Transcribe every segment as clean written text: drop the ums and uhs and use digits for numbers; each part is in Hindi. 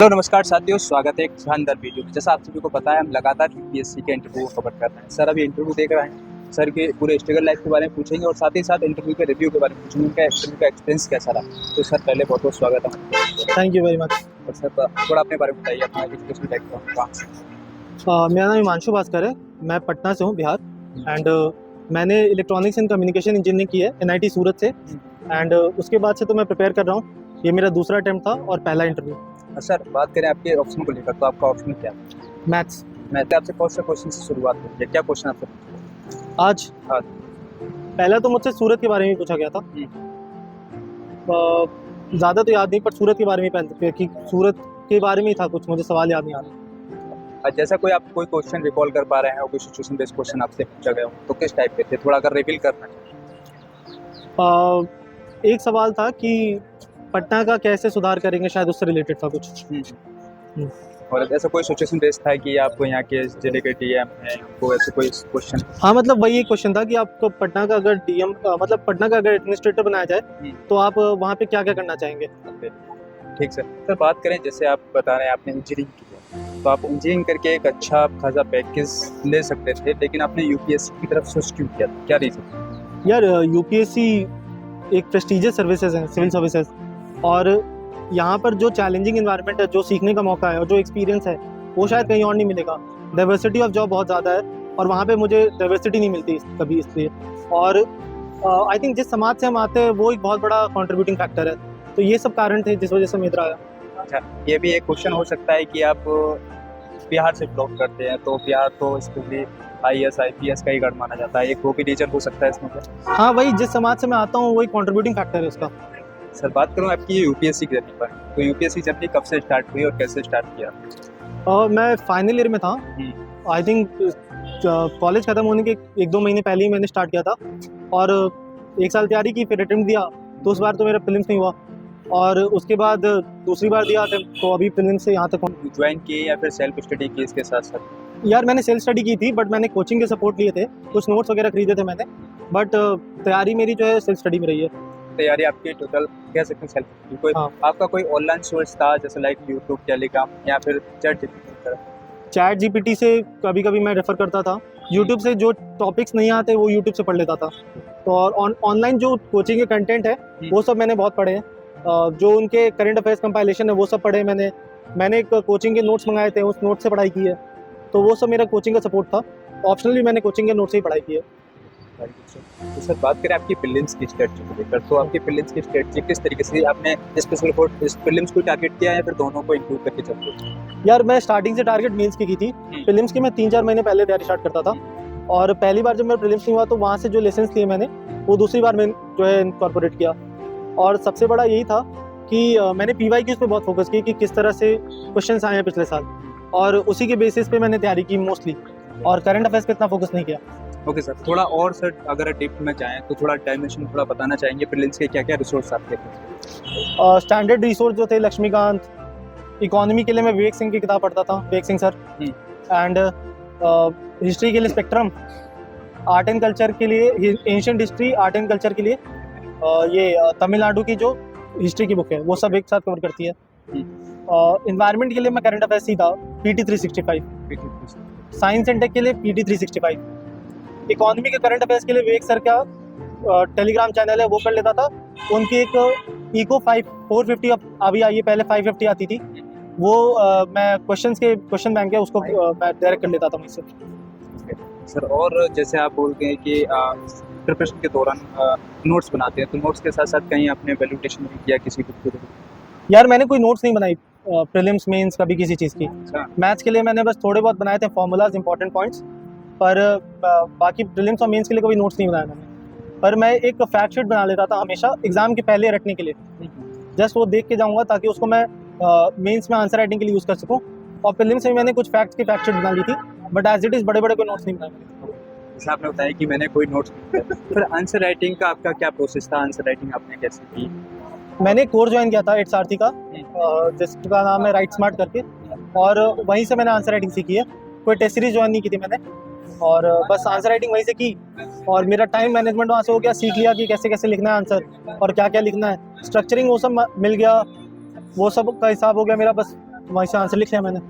हेलो नमस्कार साथियों, स्वागत है एक शानदार वीडियो में। जैसा आप सभी को पता है, हम लगातार यूपीएससी के इंटरव्यू को कवर कर रहे हैं। सर अभी इंटरव्यू देख रहे हैं, सर के पूरे स्ट्रगल लाइफ के बारे में पूछेंगे और साथ ही साथ इंटरव्यू के रिव्यू के बारे में पूछेंगे, उनका इंटरव्यू का एक्सपीरियंस कैसा रहा। तो सर पहले बहुत बहुत स्वागत है। Thank you very much. और सर थोड़ा अपने बारे में बताइए, अपना एजुकेशन बैकग्राउंड कहाँ से। मेरा नाम हिमांशु भास्कर है, मैं पटना से हूँ, बिहार। एंड मैंने इलेक्ट्रॉनिक्स एंड कम्युनिकेशन इंजीनियरिंग की है एनआईटी सूरत से। एंड उसके बाद से तो मैं प्रिपेयर कर रहा हूँ। ये मेरा दूसरा अटेम्प्ट था और पहला इंटरव्यू। सर बात करें आपके ऑप्शन को लेकर, तो आपका ऑप्शन क्या है? मैथ्स। मैं आपसे कौन सा क्वेश्चन से शुरुआत करूँ, क्या क्वेश्चन आपसे आज आज पहला तो मुझसे सूरत के बारे में पूछा गया था। ज़्यादा तो याद नहीं, पर सूरत के बारे में कि सूरत के बारे में ही था कुछ, मुझे सवाल याद नहीं आ रहा। जैसा कोई आप कोई क्वेश्चन रिकॉल कर पा रहे हैं और कोई सिचुएशन बेस्ड क्वेश्चन आपसे पूछा गया हो, तो किस टाइप के थे, थोड़ा अगर रिवील करना चाहिए। एक सवाल था कि पटना का कैसे सुधार करेंगे, शायद उससे रिलेटेड था कुछ। और ऐसा कोई सिचुएशन बेस्ड था कि आपको यहाँ के जिले के डीएम हैं, आपको ऐसे कोई क्वेश्चन? हाँ, मतलब वही एक क्वेश्चन था कि आपको पटना का अगर डीएम मतलब पटना का अगर एडमिनिस्ट्रेटर बनाया जाए तो आप वहाँ पे क्या क्या करना चाहेंगे। ठीक सर बात करें, जैसे आप बता रहे हैं आपने इंजीनियरिंग की है, तो आप इंजीनियरिंग करके एक अच्छा खासा पैकेज ले सकते थे, लेकिन आपने यूपीएससी की तरफ स्विच क्यों किया, क्या रीजन? यार यूपीएससी एक प्रेस्टिजियस सर्विसेज है, सिविल सर्विसेज, और यहाँ पर जो चैलेंजिंग इन्वायरमेंट है, जो सीखने का मौका है और जो एक्सपीरियंस है, वो शायद कहीं और नहीं मिलेगा। डाइवर्सिटी ऑफ जॉब बहुत ज़्यादा है और वहाँ पे मुझे डाइवर्सिटी नहीं मिलती कभी, इसलिए। और आई थिंक जिस समाज से हम आते हैं वो एक बहुत बड़ा कंट्रीब्यूटिंग फैक्टर है। तो ये सब कारण थे जिस वजह से मैं इधर आया। अच्छा, ये भी एक क्वेश्चन हो सकता है कि आप बिहार से बिलोंग करते हैं, तो बिहार तो स्पेशली IAS IPS का ही गढ़ माना जाता है, एक वो भी रीजन हो सकता है इसमें? हाँ, वही जिस समाज से मैं आता हूँ वही कंट्रीब्यूटिंग फैक्टर है उसका। सर बात करूँ आपकी यूपीएससी की जर्नी पर, तो यूपीएससी जर्नी कब से स्टार्ट हुई और कैसे स्टार्ट किया? मैं फाइनल ईयर में था। आई थिंक कॉलेज ख़त्म होने के 1-2 महीने पहले ही मैंने स्टार्ट किया था, और 1 साल तैयारी की, फिर अटेम्प्ट दिया, तो उस बार तो मेरा प्रीलिम्स नहीं हुआ, और उसके बाद दूसरी बार दिया अटेम्प्ट, तो अभी प्रीलिम्स से यहाँ तक ज्वाइन किए या फिर सेल्फ स्टडी की इसके साथ साथ? यार मैंने सेल्फ स्टडी की थी, बट मैंने कोचिंग के सपोर्ट लिए थे, कुछ नोट्स वगैरह खरीदे थे मैंने, बट तैयारी मेरी जो है सेल्फ स्टडी में रही है। तैयारी आपकी टोटल कह सकते हैं सेल्फ स्टडी। कोई आपका कोई ऑनलाइन सोर्स था, जैसे लाइक यूट्यूब, टेलीग्राम या फिर चैट जीपीटी से कभी कभी मैं रेफ़र करता था। यूट्यूब से जो टॉपिक्स नहीं आते वो यूट्यूब से पढ़ लेता था। तो और ऑनलाइन जो कोचिंग के कंटेंट है वो सब मैंने बहुत पढ़े हैं। जो उनके करंट अफेयर्स कंपाइलेशन है वो सब पढ़े मैंने एक कोचिंग के नोट्स मंगाए थे, उस नोट से पढ़ाई की है। तो वो सब मेरा कोचिंग का सपोर्ट था। ऑप्शनली मैंने कोचिंग के नोट से ही पढ़ाई की है। तो सर बात करें आपकी प्रीलिम्स की स्ट्रेटजी को लेकर, तो आपकी प्रीलिम्स की स्ट्रेटजी किस तरीके से आपने स्पेशल फॉर प्रीलिम्स को टारगेट किया या फिर दोनों को इंक्लूड करके चलते हो? यार मैं स्टार्टिंग से टारगेट मेंस की थी। प्रीलिम्स की मैं 3-4 महीने पहले तैयारी स्टार्ट करता था, और पहली बार जब मेरा प्रीलिम्स नहीं हुआ तो वहाँ से जो लेसन्स लिए मैंने वो दूसरी बार में जो है इनकॉर्पोरेट किया। और सबसे बड़ा यही था कि मैंने PYQs पे बहुत फोकस किया कि किस तरह से क्वेश्चंस आए हैं पिछले साल, और उसी के बेसिस पे मैंने तैयारी की मोस्टली, और करंट अफेयर्स पे इतना फोकस नहीं किया। ओके सर, थोड़ा और सर अगर डीप में जाएँ तो थोड़ा डायमेंशन थोड़ा बताना चाहेंगे प्रीलिम्स के क्या क्या रिसोर्स आपके थे? स्टैंडर्ड रिसोर्स जो थे लक्ष्मीकांत, इकोनॉमी के लिए मैं विवेक सिंह की किताब पढ़ता था, Vivek Singh sir. And history के लिए स्पेक्ट्रम, आर्ट एंड कल्चर के लिए ancient history, art and culture के लिए ये तमिलनाडु की जो हिस्ट्री की बुक है वो सब एक साथ कवर करती है। इन्वायरमेंट के लिए मैं करंट अफेयर्स ही था, PT 365। साइंस एंड टेक के लिए PT 365। इकोनॉमी के करंट अफेयर्स के लिए विवेक सर का टेलीग्राम चैनल है वो कर लेता था। उनकी एक इको 450 अभी आई है, पहले 550 आती थी, वो मैं क्वेश्चन बैंक है उसको मैं डायरेक्ट कर लेता था मुझसे। सर और जैसे आप बोलते हैं कि प्रिपरेशन के दौरान नोट्स बनाते हैं, तो नोट्स के साथ साथ कहीं आपने वैल्यूटेशन भी किया किसी बुक के? यार मैंने कोई नोट्स नहीं बनाई प्रीलिम्स मेंस कभी किसी चीज़ की। मैथ्स के लिए मैंने बस थोड़े बहुत बनाए थे फॉर्मूलाज, इंपॉर्टेंट पॉइंट्स, पर बाकी प्रीलिम्स और मेंस के लिए कोई नोट्स नहीं बनाया मैंने। पर मैं एक फैक्ट शीट बना लेता था हमेशा एग्जाम के पहले रटने के लिए, जस्ट वो देख के जाऊँगा ताकि उसको मैं मेंस में आंसर राइटिंग के लिए यूज़ कर सकूँ। और प्रीलिम्स में मैंने कुछ फैक्ट्स की फैक्ट शीट बना ली थी, बट एज इट इज़ बड़े बड़े कोई नोट्स नहीं बनाए मैंने। जैसे आपने बताया कि मैंने कोई नोट्स नहीं किया, फिर आंसर राइटिंग का आपका क्या प्रोसेस था? आंसर राइटिंग आपने कैसे की? मैंने एक कोर्स ज्वाइन किया था 8 सारथी का, जिसका नाम है राइट स्मार्ट करके, और वहीं से मैंने आंसर राइटिंग सीखी है। कोई टेस्ट सीरीज ज्वाइन नहीं की थी मैंने, और बस आंसर राइटिंग वहीं से की, और मेरा टाइम मैनेजमेंट वहाँ से हो गया। सीख लिया कि कैसे कैसे लिखना है आंसर और क्या क्या लिखना है, स्ट्रक्चरिंग वो सब मिल गया, वो सब का हिसाब हो गया मेरा। बस वहीं से आंसर लिख लिया मैंने।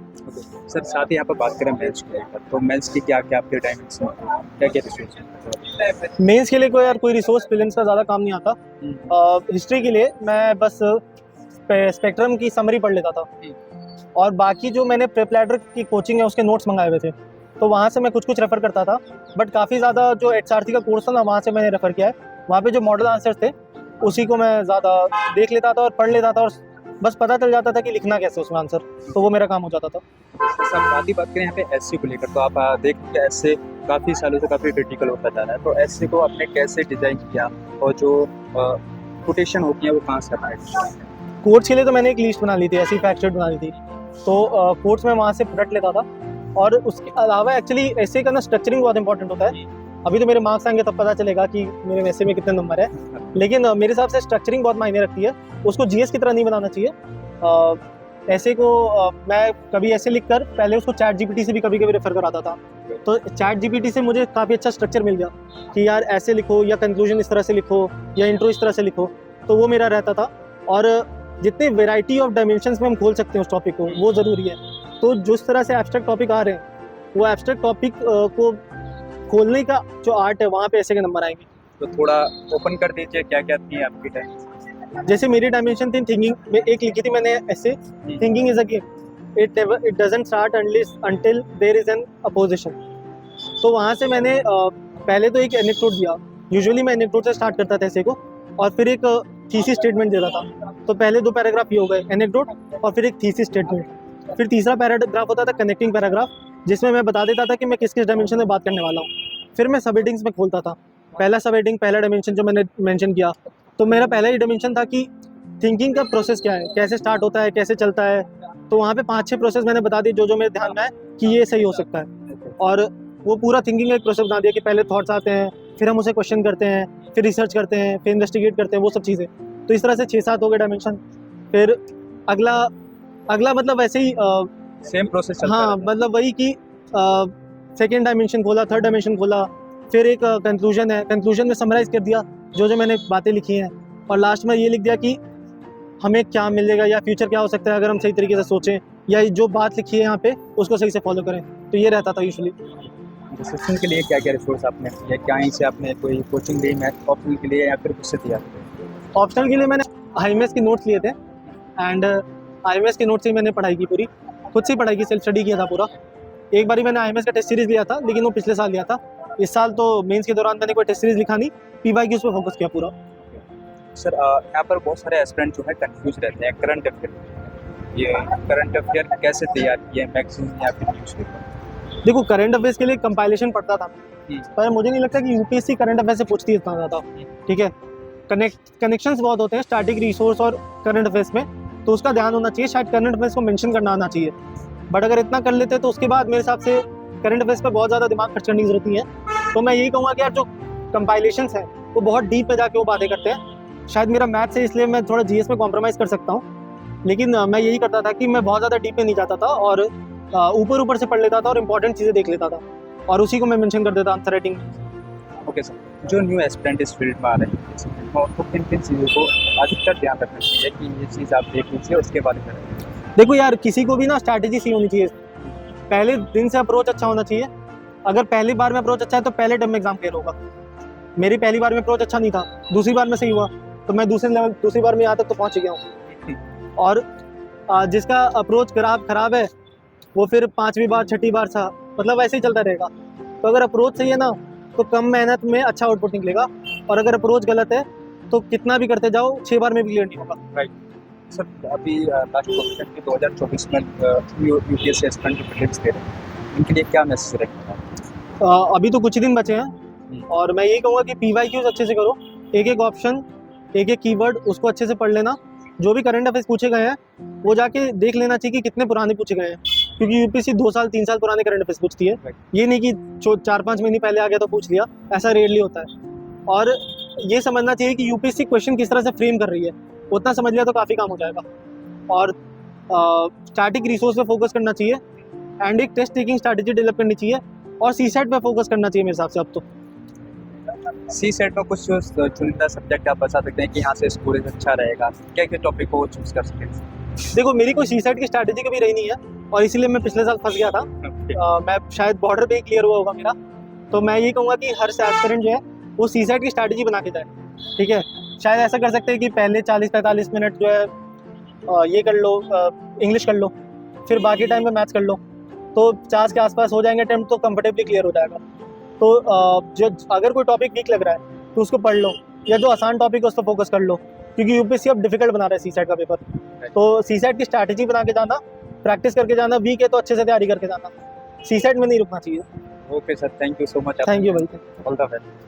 सर साथ ही यहाँ पर बात करें मेंस को लेकर, तो मेंस की क्या क्या आपके डायमेंशन क्या क्या रिसोर्स? मेंस के लिए कोई यार कोई रिसोर्स प्रीलिम्स का ज़्यादा काम नहीं आता। हिस्ट्री के लिए मैं बस स्पेक्ट्रम की समरी पढ़ लेता था, और बाकी जो मैंने प्रेप लैडर की कोचिंग है उसके नोट्स मंगाए हुए थे, तो वहाँ से मैं कुछ कुछ रेफ़र करता था। बट काफ़ी ज़्यादा जो XRC का कोर्स था ना, वहाँ से मैंने रेफ़र किया है। वहाँ पे जो मॉडल आंसर्स थे उसी को मैं ज़्यादा देख लेता था और पढ़ लेता था, और बस पता चल जाता था कि लिखना कैसे उसमें आंसर, तो वो मेरा काम हो जाता था। सब बात ही बात करें यहाँ पे एससी को लेकर, तो आप देखिए एससी काफ़ी सालों से काफ़ी क्रिटिकल होता जा रहा है, तो एससी को आपने कैसे डिज़ाइन किया और जो कोटेशन होती है वो कहाँ से आपने? कोर्स के लिए तो मैंने एक लिस्ट बना ली थी, ऐसी फैक्ट शीट बना ली थी, तो कोर्स में वहाँ से रट लेता था। और उसके अलावा एक्चुअली ऐसे का ना स्ट्रक्चरिंग बहुत इंपॉर्टेंट होता है। अभी तो मेरे मार्क्स आएंगे तब पता चलेगा कि मेरे ऐसे में कितने नंबर है, लेकिन मेरे हिसाब से स्ट्रक्चरिंग बहुत मायने रखती है। उसको जीएस की तरह नहीं बनाना चाहिए। ऐसे को मैं कभी ऐसे लिख कर पहले उसको चैट जीपीटी से भी कभी कभी रेफर कराता था, तो चैट जीपीटी से मुझे काफ़ी अच्छा स्ट्रक्चर मिल गया कि यार ऐसे लिखो, या कंक्लूजन इस तरह से लिखो, या इंट्रो इस तरह से लिखो, तो वो मेरा रहता था। और जितने वेराइटी ऑफ डायमेंशंस में हम खोल सकते हैं उस टॉपिक को, वो ज़रूरी है। तो जिस तरह से एब्स्ट्रैक्ट टॉपिक आ रहे हैं, वो एब्स्ट्रैक्ट टॉपिक को खोलने का जो आर्ट है, वहाँ पे ऐसे के नंबर आएंगे। तो थोड़ा ओपन कर दीजिए क्या क्या थी आपकी टाइम। जैसे मेरी डायमेंशन थी थिंकिंग में, एक लिखी थी मैंने ऐसे, thinking is a game, it doesn't start until there is an opposition. तो वहाँ से मैंने पहले तो एक एनेक्डोट दिया। यूजुअली मैं एनेक्डोट से स्टार्ट करता था ऐसे को, और फिर एक थीसिस स्टेटमेंट देता था। तो पहले 2 पैराग्राफ ये हो गए एनेक्डोट, और फिर एक थीसिस स्टेटमेंट। फिर तीसरा पैराग्राफ होता था कनेक्टिंग पैराग्राफ, जिसमें मैं बता देता था कि मैं किस किस डायमेंशन में बात करने वाला हूँ। फिर मैं सब हेडिंग्स में खोलता था। पहला सब हेडिंग, पहला डायमेंशन जो मैंने मेंशन किया, तो मेरा पहला ही डायमेंशन था कि थिंकिंग का प्रोसेस क्या है, कैसे स्टार्ट होता है, कैसे चलता है। तो वहाँ पे 5-6 प्रोसेस मैंने बता दिए जो मेरे ध्यान में है कि ये सही हो सकता है। और वो पूरा थिंकिंग का एक प्रोसेस बना दिया कि पहले थॉट्स आते हैं, फिर हम उसे क्वेश्चन करते हैं, फिर रिसर्च करते हैं, फिर इन्वेस्टिगेट करते हैं, वो सब चीज़ें। तो इस तरह से 6-7 हो गए डायमेंशन। फिर अगला मतलब ऐसे ही सेम प्रोसेस चलता हाँ, रहता है। मतलब वही कि सेकेंड डायमेंशन खोला, थर्ड डायमेंशन खोला, फिर एक कंक्लूजन है, कंक्लूजन में समराइज कर दिया जो मैंने बातें लिखी हैं, और लास्ट में ये लिख दिया कि हमें क्या मिलेगा या फ्यूचर क्या हो सकता है अगर हम सही तरीके से सोचें, या जो बात लिखी है यहाँ पे उसको सही से फॉलो करें। तो ये रहता था यूजुअली। डिस्कशन के लिए क्या क्या रिसोर्स आपने किया, क्या यहीं से आपने कोई कोचिंग ली मैथ ऑप्शनल के लिए या फिर किससे दिया? ऑप्शनल के लिए मैंने IMS के नोट्स लिए थे, एंड IMS के नोट्स से ही मैंने पढ़ाई की पूरी, खुद से ही पढ़ाई की, सेल्फ स्टडी किया था पूरा। एक बारी मैंने IMS का टेस्ट सीरीज़ लिया था, लेकिन वो पिछले साल लिया था। इस साल तो मेंस के दौरान मैंने कोई टेस्ट सीरीज़ लिखा नहीं, PYQs पे फोकस किया पूरा। सर यहाँ पर बहुत सारे एस्पिरेंट जो है कंफ्यूज रहते हैं करंट अफेयर, ये करंट अफेयर कैसे तैयार किए, मैगजीन या फिर न्यूज़पेपर? देखो, करंट अफेयर्स के लिए कंपाइलेशन पढ़ता था, पर मुझे नहीं लगता कि UPSC करंट अफेयर से पूछती है इतना ज़्यादा। ठीक है, कनेक्शंस बहुत होते हैं स्टैटिक रिसोर्स और करंट अफेयर्स में, तो उसका ध्यान होना चाहिए। शायद करंट अफेयर्स को मेंशन करना आना चाहिए, बट अगर इतना कर लेते तो उसके बाद मेरे हिसाब से करंट अफेयर्स पे बहुत ज़्यादा दिमाग खर्च करने की जरूरत नहीं है। तो मैं यही कहूँगा कि यार जो कंपाइलेशंस हैं वो बहुत डीप में जाके वो बातें करते हैं। शायद मेरा मैथ्स है इसलिए मैं थोड़ा GS में कॉम्प्रोमाइज़ कर सकता हूँ, लेकिन मैं यही करता था कि मैं बहुत ज़्यादा डीप में नहीं जाता था, और ऊपर से पढ़ लेता था और इंपॉर्टेंट चीज़ें देख लेता था, और उसी को मैं मेंशन कर देता आंसर राइटिंग में। ओके सर, जो न्यू एस्पिरेंट इस फील्ड में आ रहे हैं तो किन किन चीज़ों को अधिकतर ध्यान रखना चाहिए कि ये चीज़ आप देख लीजिए उसके बारे में? देखो यार, किसी को भी ना स्ट्रैटेजी सही होनी चाहिए। पहले दिन से अप्रोच अच्छा होना चाहिए। अगर पहली बार में अप्रोच अच्छा है तो पहले टर्म में एग्जाम क्लियर होगा। मेरी पहली बार में अप्रोच अच्छा नहीं था, दूसरी बार में सही हुआ, तो मैं दूसरी बार में यहाँ तक तो पहुँच गया हूँ। और जिसका अप्रोच खराब है वो फिर 5वीं बार 6ठी बार सा, मतलब ऐसे ही चलता रहेगा। तो अगर अप्रोच सही है ना, तो कम मेहनत में अच्छा आउटपुट निकलेगा, और अगर अप्रोच गलत है तो कितना भी करते जाओ 6 बार में भी क्लियर नहीं होगा। राइट सर, अभी लास्ट क्वेश्चन की 2024 में UPSC एस्पिरेंट की प्रीलिम्स दे रहे हैं, इनके लिए क्या मैसेज रहेगा? अभी तो कुछ ही दिन बचे हैं, और मैं यही कहूँगा कि PYQs अच्छे से करो, एक एक ऑप्शन, एक एक कीवर्ड उसको अच्छे से पढ़ लेना। जो भी करंट अफेयर्स पूछे गए हैं वो जाके देख लेना चाहिए कि कितने पुराने पूछे गए हैं, क्योंकि UPSC 2 साल 3 साल पुराने करंट अफेयर्स पूछती है। ये नहीं कि 4-5 महीने पहले आ गया तो पूछ लिया, ऐसा रेयरली होता है। और ये समझना चाहिए कि UPSC क्वेश्चन किस तरह से फ्रेम कर रही है, उतना समझ लिया तो काफ़ी काम हो जाएगा। और स्टैटिक रिसोर्स पे फोकस करना चाहिए, एंड एक टेस्ट टेकिंग स्ट्रैटेजी डेवलप करनी चाहिए, और CSAT पे फोकस करना चाहिए मेरे हिसाब से अब तो। CSAT में कुछ चुनिंदा सब्जेक्ट आप बता सकते हैं कि यहाँ से स्कोरेज अच्छा रहेगा, क्या क्या टॉपिक को चूज कर सकते हैं? देखो मेरी कोई सी सेट की स्ट्रैटेजी कभी रही नहीं है और इसीलिए मैं पिछले साल फंस गया था। मैं शायद बॉर्डर पे ही क्लियर हुआ होगा मेरा। तो मैं ये कहूँगा कि हर एस्पिरेंट जो है वो सी सेट की स्ट्रैटेजी बना के जाए, ठीक है। शायद ऐसा कर सकते हैं कि पहले 40-45 मिनट जो है ये कर लो, इंग्लिश कर लो, फिर बाकी टाइम में मैथ्स कर लो, तो 50 के आसपास हो जाएंगे अटेम्प्ट, तो कंफर्टेबली क्लियर हो जाएगा। तो जो अगर कोई टॉपिक वीक लग रहा है तो उसको पढ़ लो, या जो आसान टॉपिक है उस पर फोकस कर लो, क्योंकि यूपीएससी अब डिफिकल्ट बना रहा है सी सेट का पेपर। तो सी सेट की स्ट्रैटेजी बना के जाना, प्रैक्टिस करके जाना, वीक है तो अच्छे से तैयारी करके जाना, सी सेट में नहीं रुकना चाहिए। Okay sir, thank you so much. Thank you भाई। All the best.